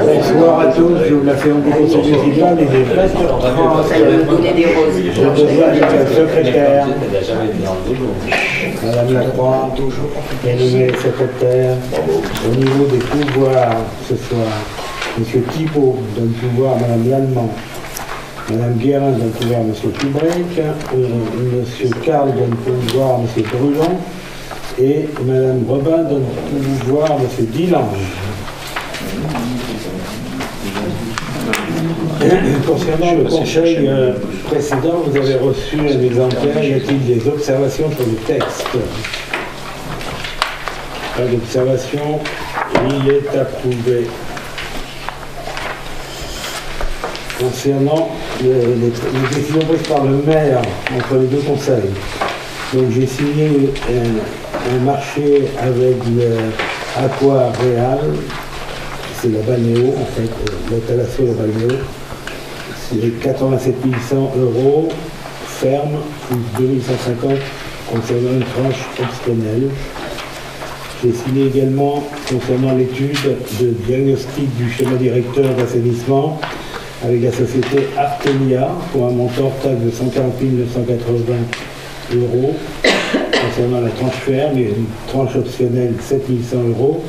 Bonsoir à tous, je vous la fais en conseil municipal, il est 20h30. Je besoin d'une secrétaire. Madame Lacroix est nommée secrétaire. Au niveau des pouvoirs ce soir, M. Thibault donne pouvoir à Mme Lallemand. Mme Guérin donne pouvoir à M. Kubrick. M. Carl donne pouvoir à M. Brulon. Et Mme Robin donne pouvoir à M. Dillange. Concernant le conseil précédent, vous avez reçu un exemplaire. Y a-t-il des observations sur le texte? Pas d'observation, il est approuvé. Concernant les décisions prises par le maire entre les deux conseils, donc j'ai signé un marché avec l'Aqua Real, c'est la Balnéo en fait, l'installation de la Balnéo, c'est 87 100 € ferme, plus 2150 concernant une tranche optionnelle. J'ai signé également concernant l'étude de diagnostic du schéma directeur d'assainissement avec la société Artenia pour un montant total de 140 980 € concernant la tranche ferme et une tranche optionnelle 7 100 €,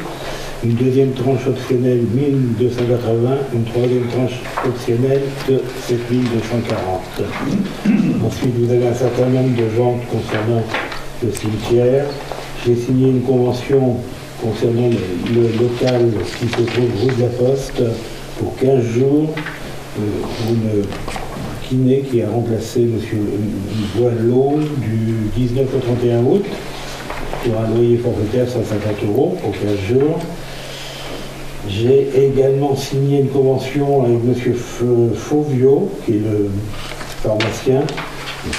une deuxième tranche optionnelle 1280, une troisième tranche optionnelle de 7 240. Ensuite, vous avez un certain nombre de ventes concernant le cimetière. J'ai signé une convention concernant le local qui se trouve rue de la Poste pour 15 jours pour une kiné qui a remplacé M. Boileau du 19 au 31 août pour un loyer forfaitaire 150 € pour 15 jours. J'ai également signé une convention avec M. Fauvio, qui est le pharmacien.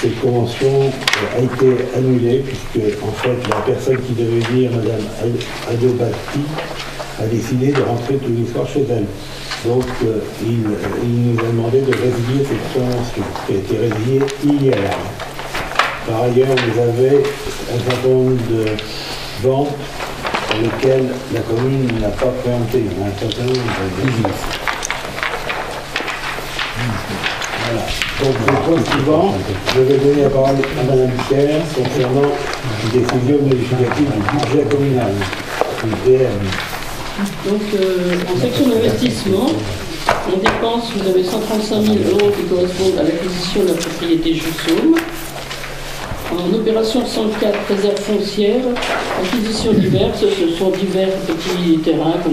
Cette convention a été annulée puisque, en fait, la personne qui devait venir, Mme Adobati, a décidé de rentrer tous les soirs chez elle. Donc, il nous a demandé de résilier cette convention, qui a été résiliée hier. Par ailleurs, vous avez un certain nombre de ventes pour lesquelles la commune n'a pas préempté. Il y a un certain nombre de business. Voilà. Donc, le point suivant, je vais donner la parole à Mme Pierre concernant les décisions modificatives du budget communal, du DM. Donc, en section d'investissement, en dépenses, vous avez 135 000 € qui correspondent à l'acquisition de la propriété Jussaume. En opération 104, réserve foncière, acquisition diverses, ce sont divers petits terrains qui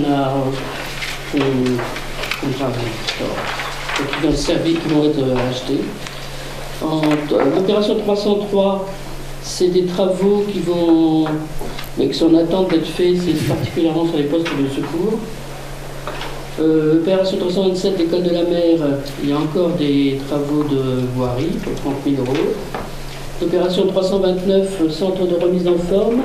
vont servir, qui vont être achetés. En opération 303, c'est des travaux qui sont en attente d'être faits, c'est particulièrement sur les postes de secours. Opération 327, l'école de la mer, il y a encore des travaux de voirie pour 30 000 €. Opération 329, centre de remise en forme,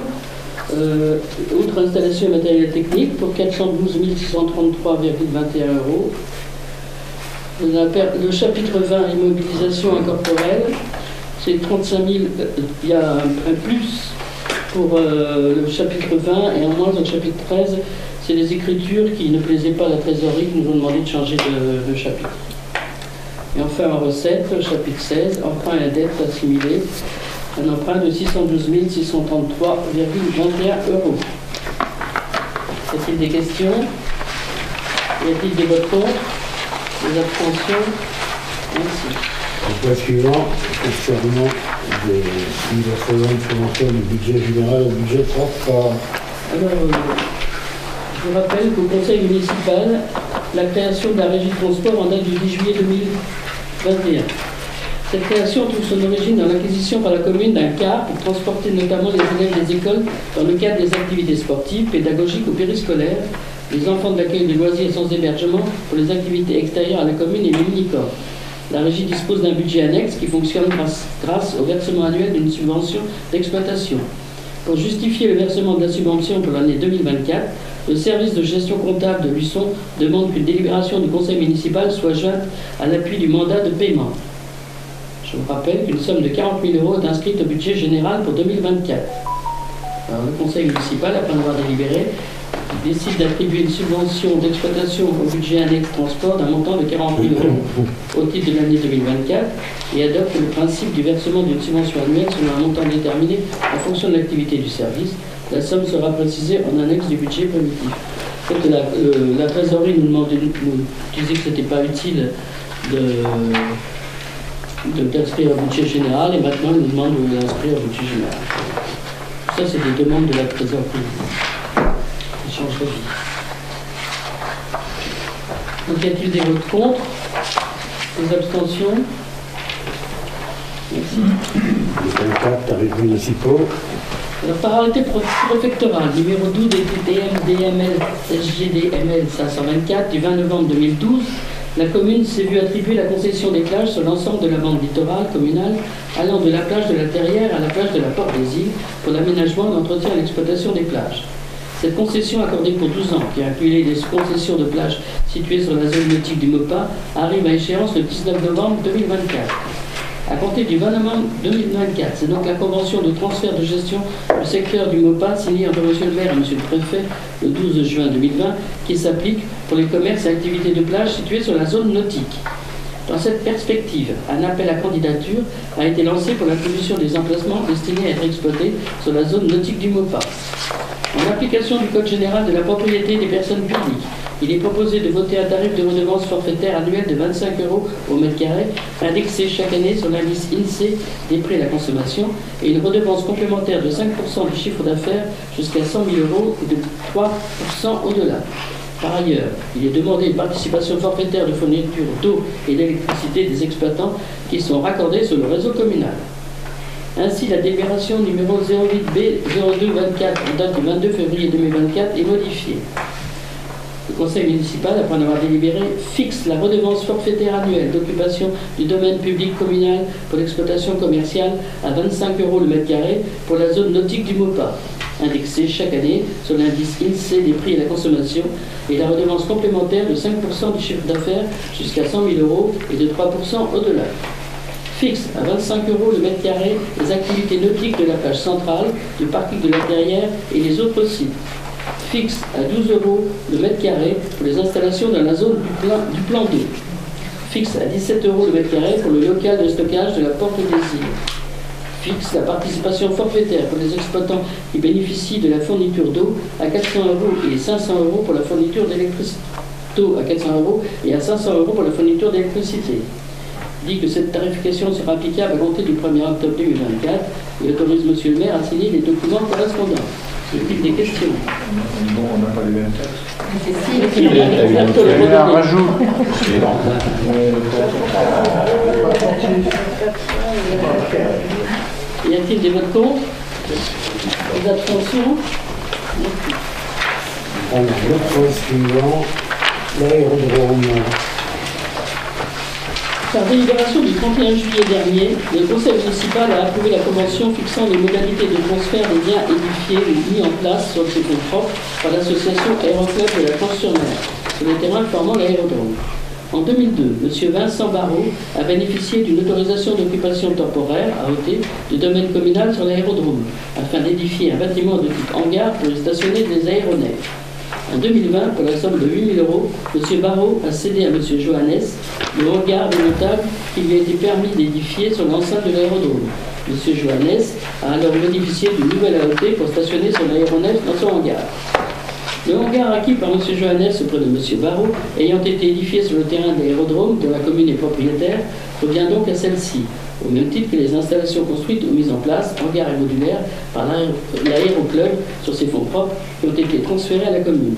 outre installation et matériel technique pour 412 633,21 €. Le chapitre 20, immobilisation incorporelle, c'est 35 000, il y a un plus pour le chapitre 20 et en moins dans le chapitre 13, c'est les écritures qui ne plaisaient pas à la trésorerie qui nous ont demandé de changer de chapitre. Et enfin en recette, chapitre 16, emprunt et dette assimilée, un emprunt de 612 633,21 €. Y a-t-il des questions? Y a-t-il des votes contre? Des abstentions? Merci. Le point suivant, concernant une convention du budget général au budget transport. Alors, je vous rappelle qu'au conseil municipal, la création de la régie de transport en date du 10 juillet 2021. Cette création trouve son origine dans l'acquisition par la commune d'un car pour transporter notamment les élèves des écoles dans le cadre des activités sportives, pédagogiques ou périscolaires, les enfants de l'accueil de loisirs sans hébergement pour les activités extérieures à la commune et les mini-corps. La régie dispose d'un budget annexe qui fonctionne grâce au versement annuel d'une subvention d'exploitation. Pour justifier le versement de la subvention pour l'année 2024, le service de gestion comptable de Luçon demande qu'une délibération du conseil municipal soit jointe à l'appui du mandat de paiement. Je vous rappelle qu'une somme de 40 000 € est inscrite au budget général pour 2024. Alors, le conseil municipal, après avoir délibéré, décide d'attribuer une subvention d'exploitation au budget annexe transport d'un montant de 40 000 € au titre de l'année 2024 et adopte le principe du versement d'une subvention annuelle selon un montant déterminé en fonction de l'activité du service. La somme sera précisée en annexe du budget primitif. En fait, la trésorerie nous disait que ce n'était pas utile d'inscrire au budget général et maintenant elle nous demande de l'inscrire au budget général. Ça, c'est des demandes de la trésorerie. Change d'avis. Donc, y a-t-il des votes contre? Des abstentions? Merci. Les 24 tarifs municipaux. Alors, par arrêté préfectoral numéro 12 des DML SGDML 524 du 20 novembre 2012, la commune s'est vue attribuer la concession des plages sur l'ensemble de la bande littorale communale allant de la plage de la Terrière à la plage de la Porte des Îles pour l'aménagement, l'entretien et l'exploitation des plages. Cette concession accordée pour 12 ans, qui incluait les concessions de plage situées sur la zone nautique du MOPA, arrive à échéance le 19 novembre 2024. À compter du 20 novembre 2024, c'est donc la convention de transfert de gestion du secteur du MOPA signée entre M. le maire et M. le préfet le 12 juin 2020 qui s'applique pour les commerces et activités de plage situés sur la zone nautique. Dans cette perspective, un appel à candidature a été lancé pour l'attribution des emplacements destinés à être exploités sur la zone nautique du MOPA. En application du Code général de la propriété des personnes publiques, il est proposé de voter un tarif de redevance forfaitaire annuelle de 25 € au mètre carré, indexé chaque année sur l'indice INSEE des prix à la consommation, et une redevance complémentaire de 5% du chiffre d'affaires jusqu'à 100 000 € et de 3% au-delà. Par ailleurs, il est demandé une participation forfaitaire de fourniture d'eau et d'électricité des exploitants qui sont raccordés sur le réseau communal. Ainsi, la délibération numéro 08B0224 en date du 22 février 2024 est modifiée. Le conseil municipal, après en avoir délibéré, fixe la redevance forfaitaire annuelle d'occupation du domaine public communal pour l'exploitation commerciale à 25 € le mètre carré pour la zone nautique du MOPA, indexée chaque année sur l'indice INSEE des prix à la consommation, et la redevance complémentaire de 5% du chiffre d'affaires jusqu'à 100 000 € et de 3% au-delà. Fixe à 25 € le mètre carré les activités nautiques de la plage centrale, du parking de la Terrière et les autres sites. Fixe à 12 € le mètre carré pour les installations dans la zone du plan d'eau. Fixe à 17 € le mètre carré pour le local de stockage de la Porte des Îles. Fixe la participation forfaitaire pour les exploitants qui bénéficient de la fourniture d'eau à 400 € et 500 € pour la fourniture d'électricité. À 400 € et à 500 € pour la fourniture d'électricité. Dit que cette tarification sera applicable à compter du 1er octobre 2024 et autorise M. le maire à signer les documents correspondants. Y a-t-il des questions? Non, on n'a pas les mêmes textes. Il y a un rajout. Y a-t-il des votes contre? Des abstentions? Alors, le point suivant, l'aérodrome. Par délibération du 31 juillet dernier, le conseil municipal a approuvé la convention fixant les modalités de transfert des biens édifiés ou mis en place sur ses fonds propres par l'association Aéroclub de la Tranche-sur-Mer, sur le terrain formant l'aérodrome. En 2002, M. Vincent Barrault a bénéficié d'une autorisation d'occupation temporaire, AOT, du domaine communal sur l'aérodrome, afin d'édifier un bâtiment de type hangar pour y stationner des aéronefs. En 2020, pour la somme de 8 000 €, M. Barrault a cédé à M. Johannes le hangar démontable qui lui a été permis d'édifier sur l'enceinte de l'aérodrome. M. Johannes a alors bénéficié d'une nouvelle AOT pour stationner son aéronef dans son hangar. Le hangar acquis par M. Johannes auprès de M. Barrault, ayant été édifié sur le terrain de l'aérodrome dont la commune est propriétaire, revient donc à celle-ci, au même titre que les installations construites ou mises en place, hangars et modulaires, par l'aéroclub sur ses fonds propres qui ont été transférés à la commune.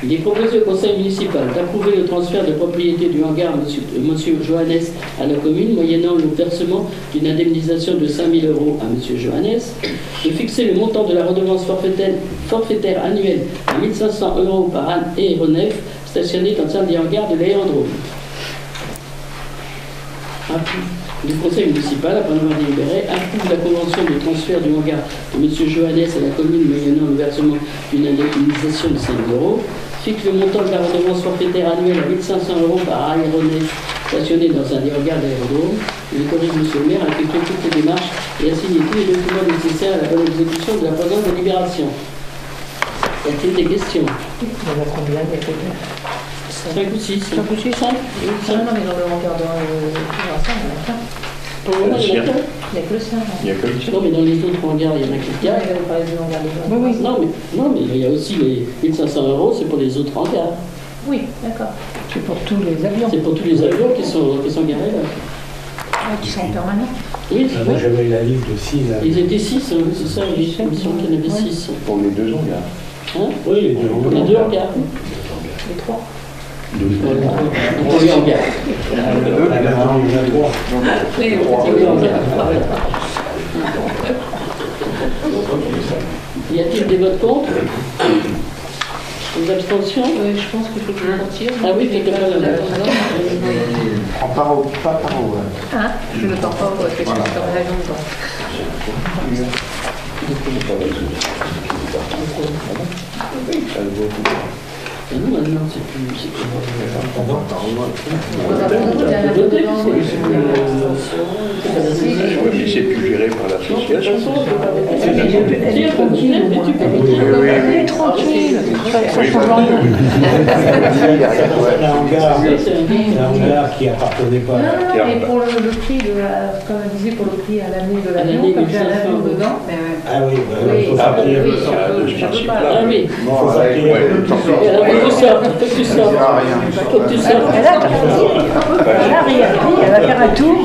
Il est proposé au conseil municipal d'approuver le transfert de propriété du hangar M. Johannes à la commune, moyennant le versement d'une indemnisation de 5 000 € à M. Johannes, de fixer le montant de la redevance forfaitaire annuelle à 1 500 € par aéronef stationné dans un des hangars de l'aérodrome. Le conseil municipal, après avoir délibéré, approuve la convention de transfert du hangar de M. Johannes à la commune moyennant le versement d'une indemnisation de 5 000 €, fixe le montant de la redevance forfaitaire annuelle à 1 500 € par aéronef stationné dans un des hangars d'aérodrome. Il autorise M. le maire à effectuer toutes les démarches et à signer tous les documents nécessaires à la bonne exécution de la présente délibération. délibération. Y a-t-il des questions? Il y en a combien? Il y a combien? 5 ou 6? 5 ou 6? 5? Non, mais dans le regardant il y en a plein. Pour le moment, il y en a qu'un. Il n'y a que le sien. Il y a que le tien. Non, mais dans les autres hangars, il y en a quelqu'un. Il y avait pas les deux hangars déjà. Oui, oui. Non, mais il y a aussi les 1500 €, c'est pour les autres hangars. Oui, d'accord. C'est pour tous les avions. C'est pour tous les avions qui sont garés là. Qui sont permanents. Oui, Ah, moi j'avais la liste aussi. Là. ils étaient 6, hein, c'est ça, il me semble qu'il y en avait 6. Pour les deux hangars. Hein? Oui, les deux. Les deux hangars. Les trois. Les deux hangars. Non, il y en a trois. Les deux hangars. Y a-t-il des votes contre? Des abstentions? Oui, je pense qu'il faut que je le retire. Ah oui, quelque part là. En paro, pas paro. Hein? Je ne t'en pas parce que tu as raison dedans. Et nous maintenant, c'est plus. Mais c'est plus géré par l'association. Tranquille. Un hangar qui appartenait pas. Non, mais pour le prix de la, comme je disais, pour le prix à l'année de l'avion, comme j'ai un avion dedans, Ah oui, oui, il faut ça, sortir. oui, je peux pas. Ah oui. Il faut sortir. Et alors, faut que tu sortes. Faut que tu sortes. Elle a rien dit, elle va faire un tour.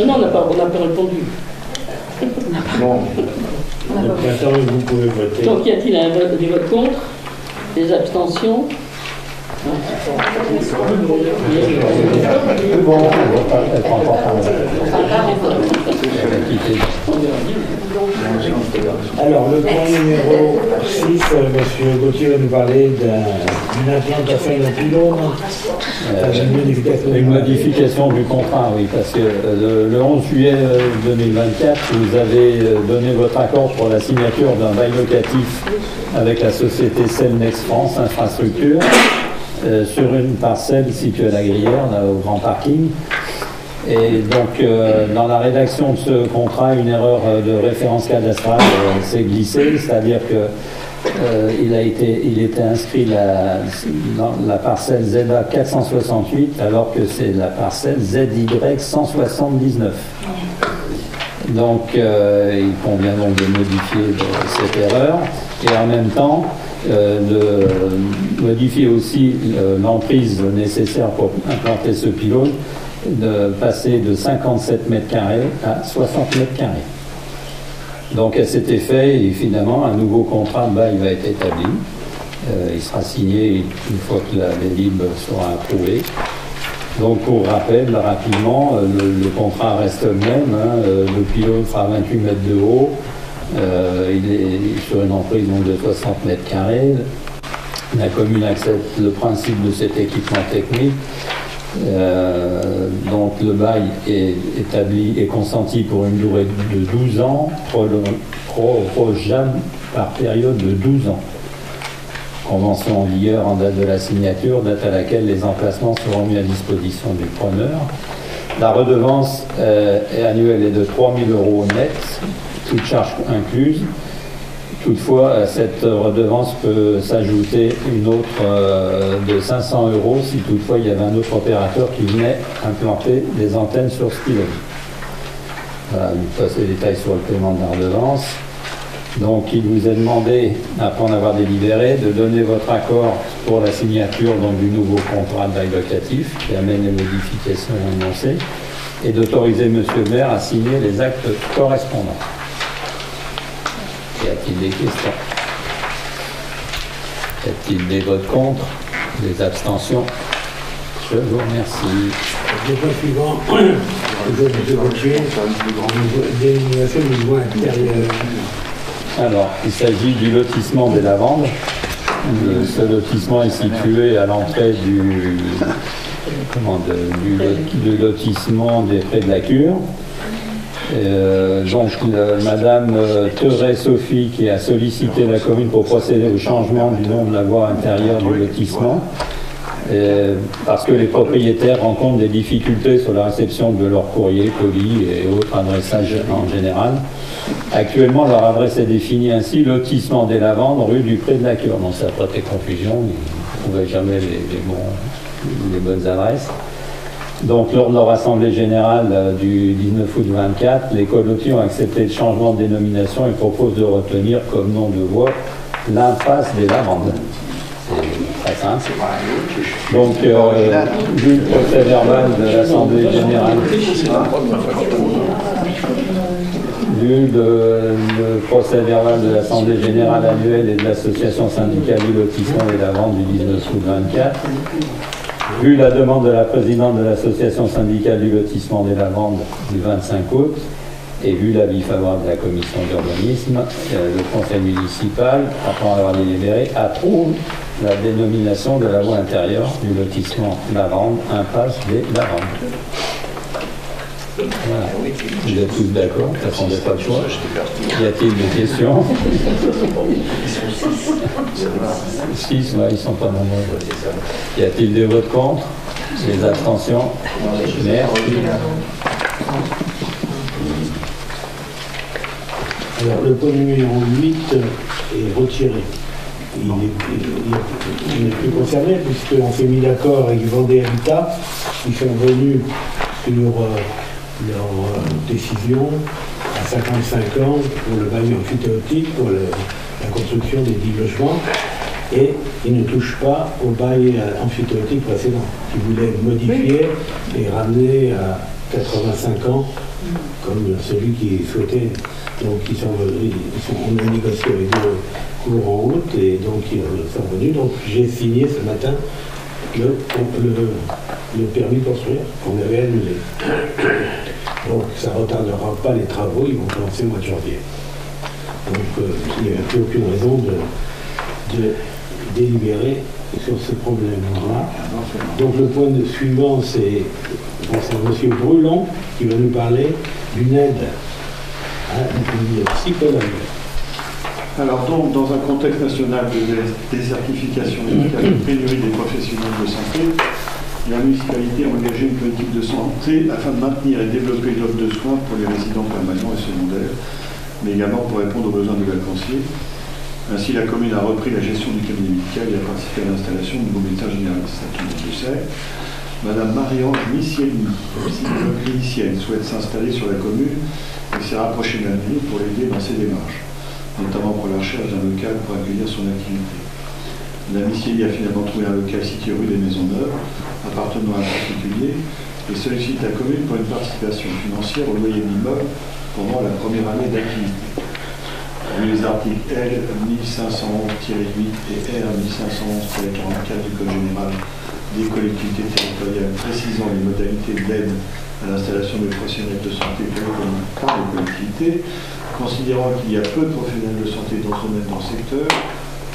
Non, on n'a pas répondu. Non. Donc maintenant, vous pouvez voter. Donc, y a-t-il un vote, des votes contre? Des abstentions? Alors, le point numéro 6, M. Gauthier va nous parler d'une implantation d'un pylône, Une modification du contrat, oui, parce que le 11 juillet 2024, vous avez donné votre accord pour la signature d'un bail locatif avec la société Celnex France Infrastructure sur une parcelle située à la Gruyère, là, au Grand Parking. Et donc, dans la rédaction de ce contrat, une erreur de référence cadastrale s'est glissée, c'est-à-dire que il était inscrit dans la parcelle ZA 468, alors que c'est la parcelle ZY 179. Donc, il convient donc de modifier cette erreur, et en même temps, de modifier aussi l'emprise nécessaire pour implanter ce pylône, de passer de 57 mètres carrés à 60 mètres carrés. Donc à cet effet, évidemment, un nouveau contrat de bail va être établi. Il sera signé une fois que la délib sera approuvée. Donc pour rappel, rapidement, le contrat reste le même. Le pylône fera 28 mètres de haut. Il est sur une emprise donc, de 60 mètres carrés. La commune accepte le principe de cet équipement technique. Donc le bail est établi et consenti pour une durée de 12 ans, prorogeable par période de 12 ans. Convention en vigueur en date de la signature, date à laquelle les emplacements seront mis à disposition du preneur. La redevance annuelle est de 3 000 € net, toutes charges incluses. Toutefois, à cette redevance peut s'ajouter une autre de 500 € si toutefois il y avait un autre opérateur qui venait implanter des antennes sur ce pylône. Voilà, une fois ces détails sur le paiement de la redevance. Donc il vous est demandé, après en avoir délibéré, de donner votre accord pour la signature donc, du nouveau contrat de bail locatif qui amène les modifications annoncées et d'autoriser M. le maire à signer les actes correspondants. Y a-t-il des questions? Y a-t-il des votes contre? Des abstentions? Je vous remercie. Le point suivant, je Gauthier, dénomination du bois intérieur. Alors, il s'agit du lotissement des Lavandes. Ce lotissement est situé à l'entrée du lotissement des Prés de la Cure. Donc Madame Thérèse Sophie qui a sollicité la commune pour procéder au changement du nom de la voie intérieure du lotissement parce que les propriétaires rencontrent des difficultés sur la réception de leurs courriers, colis et autres adressages en général. Actuellement, leur adresse est définie ainsi, lotissement des Lavandes, rue du Pré de la Cure. Donc ça prêtait confusion, ils ne trouvaient jamais les bonnes adresses. Donc lors de leur assemblée générale du 19 août 24, les colotis ont accepté le changement de dénomination et proposent de retenir comme nom de voie l'impasse des Lavandes. C'est très simple. Donc, vu le procès verbal de l'Assemblée générale, vu le procès verbal de l'Assemblée générale annuelle et de l'Association syndicale du lotissement des Lavandes du 19 août 24, vu la demande de la présidente de l'Association syndicale du lotissement des Lavandes du 25 août, et vu l'avis favorable de la commission d'urbanisme, le conseil municipal, après avoir délibéré, approuve la dénomination de la voie intérieure du lotissement Lavande, impasse des Lavandes. Voilà. Vous êtes tous d'accord, ça ne prendrait pas le choix. Y a-t-il des questions? 6, ouais, ils ne sont pas nombreux. Y a-t-il des votes contre? Des abstentions? Merci. Alors, le point numéro 8 est retiré. Il n'est plus concerné puisqu'on s'est mis d'accord avec Vendée Habitat. Ils sont venus sur leur décision à 55 ans pour le bail amphithéotique, pour la construction des 10 logements. Et ils ne touchent pas au bail amphithéotique précédent, qui voulait modifier et ramener à 85 ans, comme celui qui souhaitait. Donc on a négocié avec eux cours en route et donc ils sont venus. Donc j'ai signé ce matin le permis de construire qu'on avait annulé. Donc ça ne retardera pas les travaux, ils vont commencer au mois de janvier. Donc il n'y a plus aucune raison de délibérer sur ce problème-là. Donc le point suivant, c'est M. Brulon qui va nous parler d'une aide à une psychologue. Alors donc, dans un contexte national de désertification médicale et de pénurie des professionnels de santé, la municipalité a engagé une politique de santé afin de maintenir et développer une offre de soins pour les résidents permanents et secondaires, mais également pour répondre aux besoins des vacanciers. Ainsi, la commune a repris la gestion du cabinet médical et a participé à l'installation du nouveau médecin généraliste. Ça, tout le monde le sait. Madame Marie-Ange Missielli, psychologue clinicienne, souhaite s'installer sur la commune et s'est rapprochée de la ville pour l'aider dans ses démarches, notamment pour la recherche d'un local pour accueillir son activité. Madame Missielli a finalement trouvé un local situé rue des Maisons-Neuves, appartenant à un particulier, et sollicite la commune pour une participation financière au loyer de l'immeuble pendant la première année d'activité. Vu les articles L 1511-8 et R 1511-44 du Code général des collectivités territoriales précisant les modalités d'aide à l'installation des professionnels de santé par les collectivités, considérant qu'il y a peu de professionnels de santé dans ce domaine dans le secteur,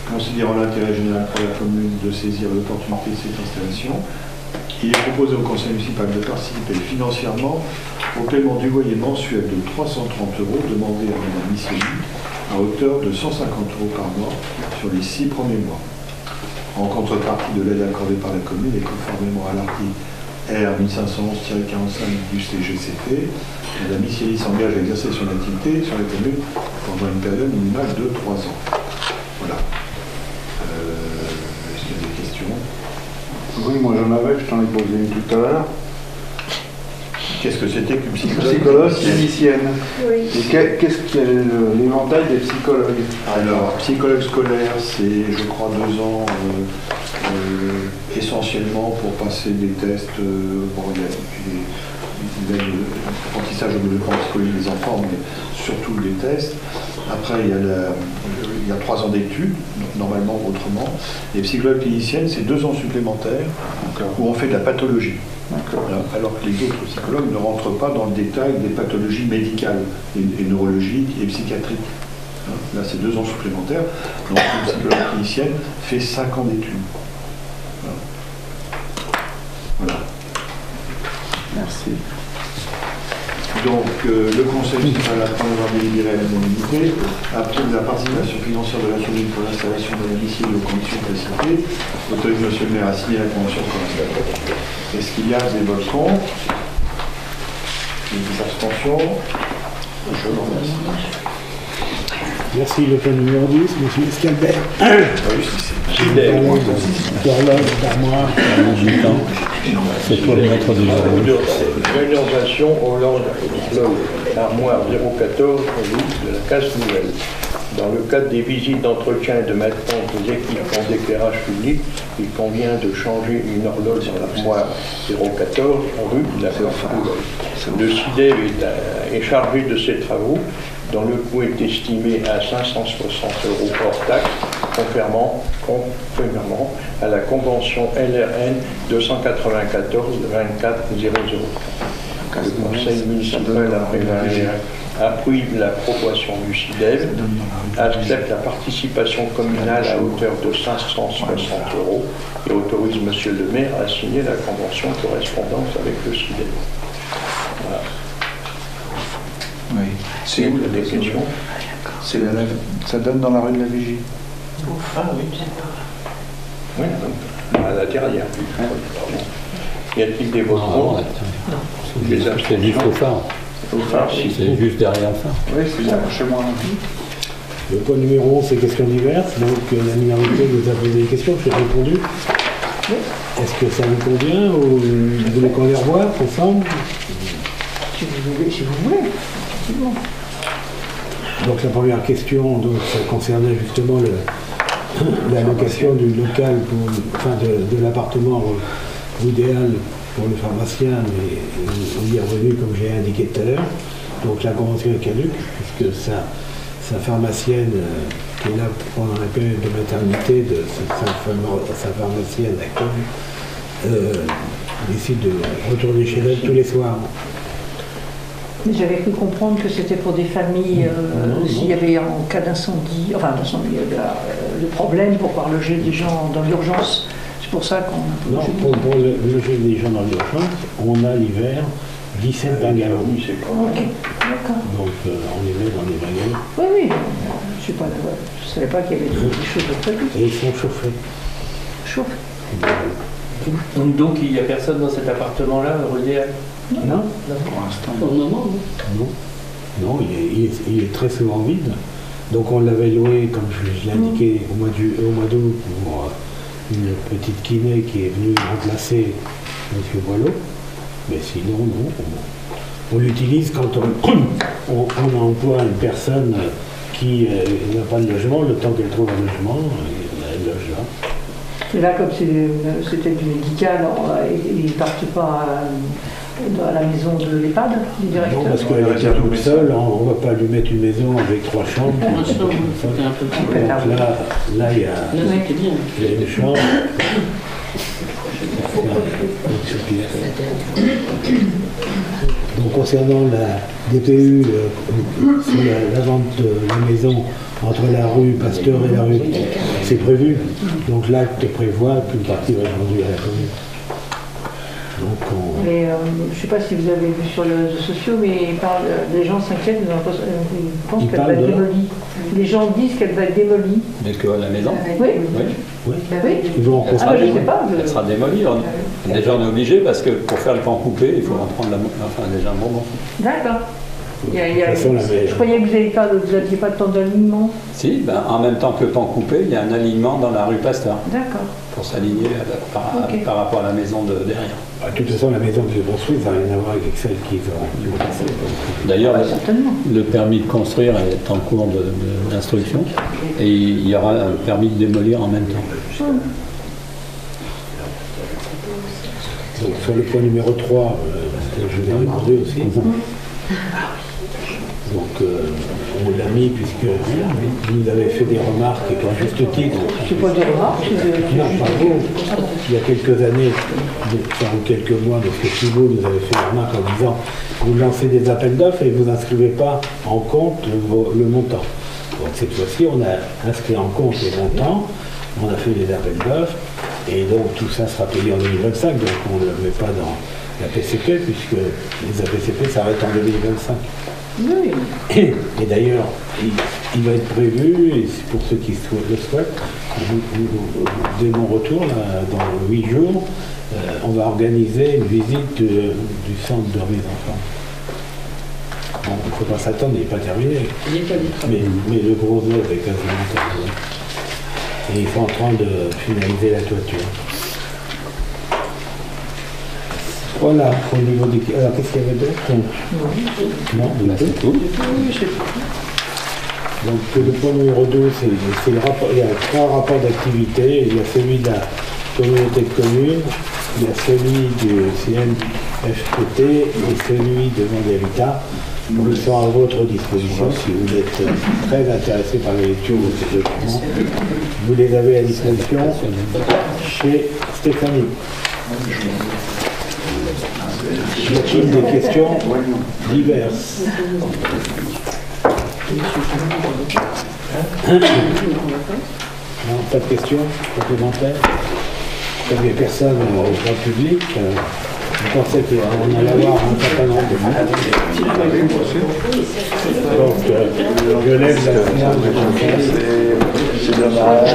considérant l'intérêt général pour la commune de saisir l'opportunité de cette installation, il est proposé au conseil municipal de participer financièrement au paiement du loyer mensuel de 330 € demandé à Mme Missielli à hauteur de 150 € par mois sur les 6 premiers mois. En contrepartie de l'aide accordée par la commune et conformément à l'article R 1511-45 du CGCT, Mme Missielli s'engage à exercer son activité sur la commune pendant une période minimale de 3 ans. Voilà. Est-ce qu'il y a des questions? Oui, moi j'en avais, je t'en ai posé une tout à l'heure. Qu'est-ce que c'était qu'une psychologue? Psychologue clinicienne. Oui. Et qu'est-ce qu'il y a l'éventail des psychologues? Alors, psychologue scolaire, c'est, je crois, 2 ans, essentiellement pour passer des tests. Bon, il y a l'apprentissage de développement psychologique des enfants, mais surtout des tests. Après, il y a 3 ans d'études, normalement, autrement. Et psychologue clinicienne, c'est 2 ans supplémentaires où on fait de la pathologie. Alors que les autres psychologues ne rentrent pas dans le détail des pathologies médicales et neurologiques et psychiatriques. Là, c'est 2 ans supplémentaires. Donc, une psychologue clinicienne fait 5 ans d'études. Voilà. Merci. Donc, le conseil municipal, après avoir délibéré à l'unanimité, approuve la participation financière de la commune pour l'installation de la Missielli aux conditions précitées, autorise M. le maire à signer la convention pour l'installation. Est-ce qu'il y a des votes contre? Des abstentions? Merci. Le point numéro 10, M. Escalbert. D'horloge, d'armoire. C'est pour les maîtres de l'horloge. Rénovation Hollande armoire 014 de la Casse Nouvelle. Dans le cadre des visites d'entretien et de maintenance des équipements d'éclairage public, il convient de changer une horloge dans l'armoire 014 rue de la Casse Nouvelle. Le CIDEV est chargé de ces travaux, dont le coût est estimé à 560 € hors taxe, conformément à la convention LRN 294 24 00. Le conseil municipal appuie la proposition du CIDEV, accepte la participation communale à hauteur de 560 € et autorise M. le maire à signer la convention correspondance avec le CIDEV. Voilà. Oui. C'est des questions. Ça donne dans la rue de la Vigie. Ah oui. Oui, donc, à la derrière. Y a-t-il des votes contre? C'est juste au phare. Au phare, si. C'est juste derrière le phare. Oui, c'est bien, chez moi. Le point numéro 11, c'est questions diverses. Donc la minorité nous a posé des questions, j'ai répondu. Est-ce que ça vous convient ou vous voulez qu'on les revoie ensemble? Si vous voulez. Donc la première question, donc, ça concernait justement la location du local, de l'appartement idéal pour le pharmacien, mais on y est revenu comme j'ai indiqué tout à l'heure. Donc la convention est caduque, puisque sa pharmacienne qui est là pendant la période de maternité de sa pharmacienne actuelle décide de retourner chez elle tous les soirs. Mais j'avais cru comprendre que c'était pour des familles, s'il y avait en cas d'incendie, de problème pour pouvoir loger des gens dans l'urgence. C'est pour ça qu'on... Non, pour loger des gens dans l'urgence, on a l'hiver 17 bungalows. Ok, d'accord. Donc on les met dans les bungalows. Oui, oui. Je ne savais pas qu'il y avait des choses de prévues. Et ils sont chauffés. Chauffés. Donc il n'y a personne dans cet appartement-là, idéal? Non. Pour l'instant. Pour le moment, Non, il est très souvent vide. Donc on l'avait loué, comme je l'ai indiqué, au mois d'août pour une petite kiné qui est venue remplacer M. Boileau. Mais sinon, non. On l'utilise quand on emploie une personne qui n'a pas de logement, le temps qu'elle trouve un logement, elle loge là. Et là, comme c'était du médical, ils ne partent pas à la maison de l'EHPAD, du directeur? Non, parce qu'elle est toute seule, on ne va pas lui mettre une maison avec 3 chambres. c'était un peu plus. Donc là, il y a C'était bien. une chambre. Donc concernant la DPU sur la vente de la maison entre la rue Pasteur et la rue, c'est prévu. Donc l'acte prévoit qu'une partie va être vendue à la commune. Donc Mais je ne sais pas si vous avez vu sur les réseaux sociaux, mais les gens s'inquiètent, ils pensent qu'elle va être démolie. Les gens disent qu'elle va être démolie. Dès que la maison? Oui. Oui. Oui. ils vont en Elle sera, je sais pas. elle sera démolie. Déjà on est obligé parce que pour faire le pan coupé, il faut en prendre déjà un moment. D'accord. façon, Je croyais que vous n'aviez pas tant d'alignement. Si, en même temps que le pan coupé, il y a un alignement dans la rue Pasteur D'accord. pour s'aligner par rapport à la maison de derrière. De toute façon, la maison que j'ai construite, ça n'a rien à voir avec celle qui va passer. D'ailleurs, certainement. le permis de construire est en cours d'instruction et il y aura un permis de démolir en même temps. Donc sur le point numéro 3, je vais répondu aussi. Donc on l'a mis puisque vous avez fait des remarques et qu'à juste titre. C'est pas des remarques, Non, pas vous. Il y a quelques années, enfin quelques mois, M. Thibault nous avait fait une remarque en disant vous lancez des appels d'offres et vous n'inscrivez pas en compte le montant. Donc cette fois-ci, on a inscrit en compte les montants, on a fait des appels d'offres et donc tout ça sera payé en 2025, donc on ne le met pas dans la PCP puisque les APCP s'arrêtent en 2025. Oui. Et d'ailleurs, il va être prévu, et pour ceux qui le souhaitent, dès mon retour, là, dans 8 jours, on va organiser une visite du centre de remise en forme. Bon, il ne faut pas s'attendre, il n'est pas terminé. L'état des travaux. Mais le gros œuvre est quasiment terminé. Et ils sont en train de finaliser la toiture. Voilà, au niveau des... Alors, qu'est-ce qu'il y avait d'autre? Non, c'est tout. Donc, le point numéro 2, c'est le rapport. Il y a 3 rapports d'activité. Il y a celui de la communauté de communes, il y a celui du CNFPT et celui de Monde Habitat. Ils sont à votre disposition si vous êtes très intéressé par la lecture de ces documents. Vous les avez à disposition chez Stéphanie. Y a-t-il des questions diverses? Non, pas de questions complémentaires? Comme il n'y a personne dans le public, je pensais qu'on allait avoir un certain nombre de... Donc, je lève la finale de conférence. C'est dommage.